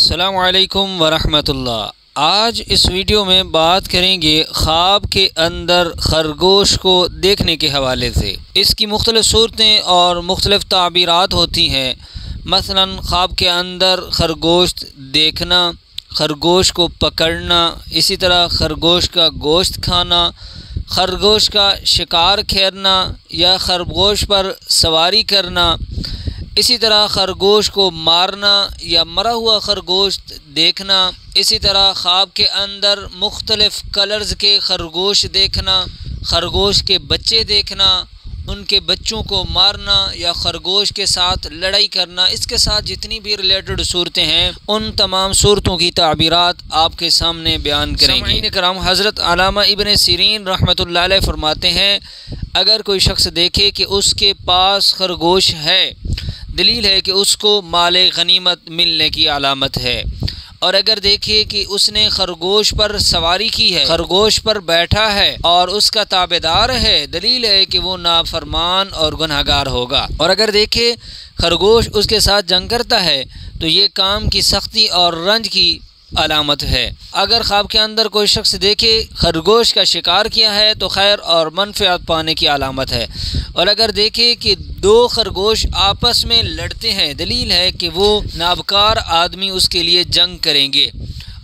السلام علیکم ورحمۃ اللہ۔ آج اس ویڈیو میں بات کریں گے خواب کے اندر خرگوش کو دیکھنے کے حوالے سے۔ اس کی مختلف صورتیں اور مختلف تعبیرات ہوتی ہیں۔ مثلا خواب کے اندر خرگوش دیکھنا، خرگوش کو پکڑنا، اسی طرح خرگوش کا گوشت کھانا، خرگوش کا شکار کھیرنا یا خرگوش پر سواری کرنا، اسی طرح خرگوش کو مارنا یا مرا ہوا خرگوش دیکھنا، اسی طرح خواب کے اندر مختلف کلرز کے خرگوش دیکھنا، خرگوش کے بچے دیکھنا، ان کے بچوں کو مارنا یا خرگوش کے ساتھ لڑائی کرنا، اس کے ساتھ جتنی بھی ریلیٹڈ صورتیں ہیں ان تمام صورتوں کی تعبیرات آپ کے سامنے بیان کریں گے۔ سامعین کرام، حضرت علامہ ابن سیرین رحمۃ اللہ علیہ فرماتے ہیں اگر کوئی شخص دیکھے کہ اس کے پاس خرگوش ہے، دلیل ہے کہ اس کو مال غنیمت ملنے کی علامت ہے، اور اگر دیکھے کہ اس نے خرگوش پر سواری کی ہے، خرگوش پر بیٹھا ہے اور اس کا تابعدار ہے، دلیل ہے کہ وہ نافرمان اور گنہگار ہوگا، اور اگر دیکھے خرگوش اس کے ساتھ جنگ کرتا ہے تو یہ کام کی سختی اور رنج کی علامت ہے۔ اگر خواب کے اندر کوئی شخص دیکھے خرگوش کا شکار کیا ہے تو خیر اور منفعت پانے کی علامت ہے، اور اگر دیکھے کہ دو خرگوش آپس میں لڑتے ہیں، دلیل ہے کہ وہ نابکار آدمی اس کے لیے جنگ کریں گے،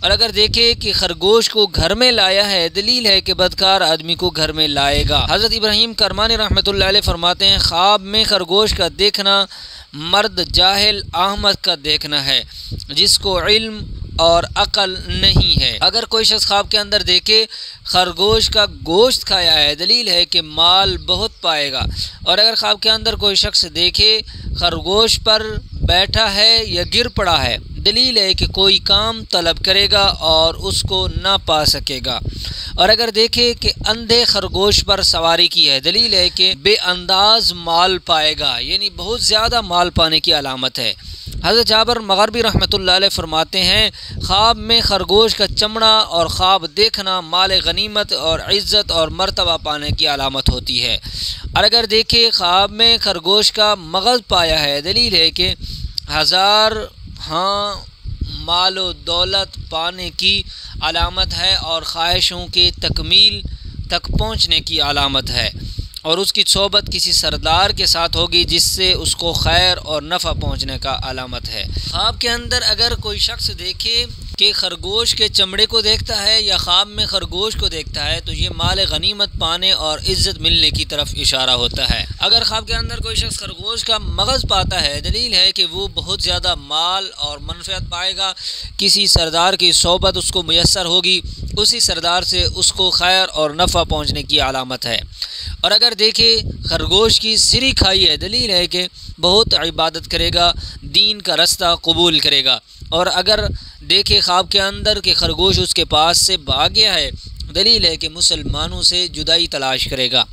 اور اگر دیکھے کہ خرگوش کو گھر میں لایا ہے، دلیل ہے کہ بدکار آدمی کو گھر میں لائے گا۔ حضرت ابراہیم کرمانی رحمۃ اللہ علیہ فرماتے ہیں خواب میں خرگوش کا دیکھنا مرد جاہل احمد کا دیکھنا ہے جس کو علم اور عقل نہیں ہے۔ اگر کوئی شخص خواب کے اندر دیکھے خرگوش کا گوشت کھایا ہے، دلیل ہے کہ مال بہت پائے گا، اور اگر خواب کے اندر کوئی شخص دیکھے خرگوش پر بیٹھا ہے یا گر پڑا ہے، دلیل ہے کہ کوئی کام طلب کرے گا اور اس کو نہ پا سکے گا، اور اگر دیکھے کہ اندھے خرگوش پر سواری کی ہے، دلیل ہے کہ بے انداز مال پائے گا، یعنی بہت زیادہ مال پانے کی علامت ہے۔ حضرت جابر مغربی رحمۃ اللہ علیہ فرماتے ہیں خواب میں خرگوش کا چمڑا اور خواب دیکھنا مال غنیمت اور عزت اور مرتبہ پانے کی علامت ہوتی ہے، اور اگر دیکھے خواب میں خرگوش کا مغز پایا ہے، دلیل ہے کہ ہزار مال و دولت پانے کی علامت ہے اور خواہشوں کے تکمیل تک پہنچنے کی علامت ہے، اور اس کی صحبت کسی سردار کے ساتھ ہوگی جس سے اس کو خیر اور نفع پہنچنے کا علامت ہے۔ خواب کے اندر اگر کوئی شخص دیکھے کہ خرگوش کے چمڑے کو دیکھتا ہے یا خواب میں خرگوش کو دیکھتا ہے تو یہ مال غنیمت پانے اور عزت ملنے کی طرف اشارہ ہوتا ہے۔ اگر خواب کے اندر کوئی شخص خرگوش کا مغز پاتا ہے، دلیل ہے کہ وہ بہت زیادہ مال اور منفعت پائے گا، کسی سردار کی صحبت اس کو میسر ہوگی، اسی سردار سے اس کو خیر اور نفع پہنچنے کی علامت ہے، اور اگر دیکھے خرگوش کی سری کھائی ہے، دلیل ہے کہ بہت عبادت کرے گا، دین کا رستہ قبول کرے گا، اور اگر دیکھے خواب کے اندر کہ خرگوش اس کے پاس سے بھاگ گیا ہے، دلیل ہے کہ مسلمانوں سے جدائی تلاش کرے گا۔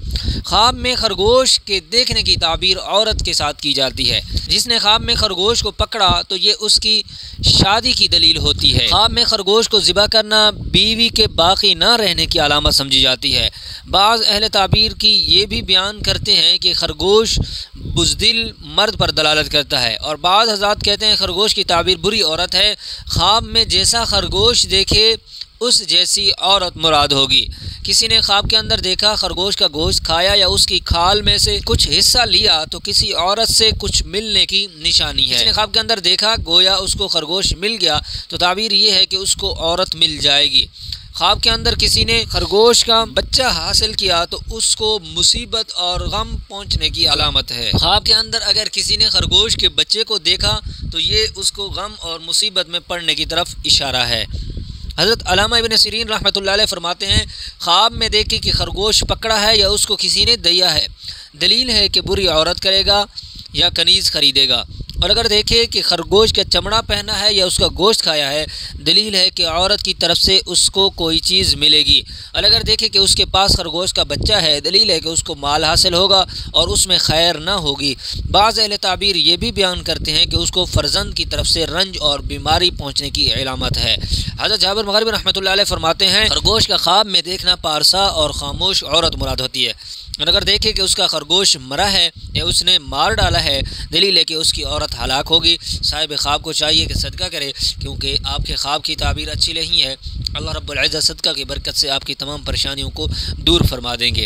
خواب میں خرگوش کے دیکھنے کی تعبیر عورت کے ساتھ کی جاتی ہے، جس نے خواب میں خرگوش کو پکڑا تو یہ اس کی شادی کی دلیل ہوتی ہے۔ خواب میں خرگوش کو ذبح کرنا بیوی کے باقی نہ رہنے کی علامت سمجھی جاتی ہے۔ بعض اہل تعبیر کی یہ بھی بیان کرتے ہیں کہ خرگوش بزدل مرد پر دلالت کرتا ہے، اور بعض حضرات کہتے ہیں خرگوش کی تعبیر بری عورت ہے، خواب میں جیسا خرگوش دیکھے اس جیسی عورت مراد ہوگی۔ کسی نے خواب کے اندر دیکھا خرگوش کا گوشت کھایا یا اس کی کھال میں سے کچھ حصہ لیا تو کسی عورت سے کچھ ملنے کی نشانی ہے۔ کسی نے خواب کے اندر دیکھا گویا اس کو خرگوش مل گیا تو تعبیر یہ ہے کہ اس کو عورت مل جائے گی۔ خواب کے اندر کسی نے خرگوش کا بچہ حاصل کیا تو اس کو مصیبت اور غم پہنچنے کی علامت ہے۔ خواب کے اندر اگر کسی نے خرگوش کے بچے کو دیکھا تو یہ اس کو غم اور مصیبت میں پڑنے کی طرف اشارہ ہے۔ حضرت علامہ ابن سیرین رحمۃ اللہ علیہ فرماتے ہیں خواب میں دیکھے کہ خرگوش پکڑا ہے یا اس کو کسی نے دیا ہے، دلیل ہے کہ بری عورت کرے گا یا کنیز خریدے گا، اور اگر دیکھے کہ خرگوش کا چمڑا پہنا ہے یا اس کا گوشت کھایا ہے، دلیل ہے کہ عورت کی طرف سے اس کو کوئی چیز ملے گی، اور اگر دیکھے کہ اس کے پاس خرگوش کا بچہ ہے، دلیل ہے کہ اس کو مال حاصل ہوگا اور اس میں خیر نہ ہوگی۔ بعض اہل تعبیر یہ بھی بیان کرتے ہیں کہ اس کو فرزند کی طرف سے رنج اور بیماری پہنچنے کی علامت ہے۔ حضرت جابر مغربی رحمۃ اللہ علیہ فرماتے ہیں خرگوش کا خواب میں دیکھنا پارسا اور خاموش عورت مراد ہوتی ہے۔ اور اگر دیکھے کہ اس کا خرگوش مرا ہے یا اس نے مار ڈالا ہے دلیل ہے کہ اس کی عورت ہلاک ہوگی۔ صاحب خواب کو چاہیے کہ صدقہ کرے، کیونکہ آپ کے خواب کی تعبیر اچھی نہیں ہے۔ اللہ رب العزت صدقہ کی برکت سے آپ کی تمام پریشانیوں کو دور فرما دیں گے۔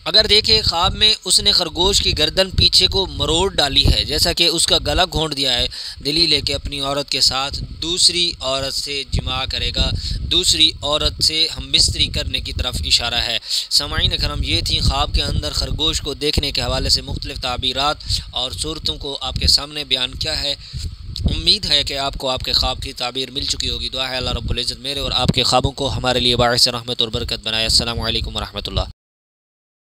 اگر دیکھے خواب میں اس نے خرگوش کی گردن پیچھے کو مروڑ ڈالی ہے، جیسا کہ اس کا گلا گھونٹ دیا ہے، دلیل ہے کہ اپنی عورت کے ساتھ دوسری عورت سے جماع کرے گا، دوسری عورت سے ہم بستری کرنے کی طرف اشارہ ہے۔ سامعین کرام، یہ تھی خواب کے اندر خرگوش کو دیکھنے کے حوالے سے مختلف تعبیرات اور صورتوں کو آپ کے سامنے بیان کیا ہے۔ امید ہے کہ آپ کو آپ کے خواب کی تعبیر مل چکی ہوگی۔ دعا ہے اللہ رب العزت میرے اور آپ کے خوابوں کو ہمارے لیے باعث رحمت اور برکت بنائے۔ السلام علیکم ورحمۃ اللہ۔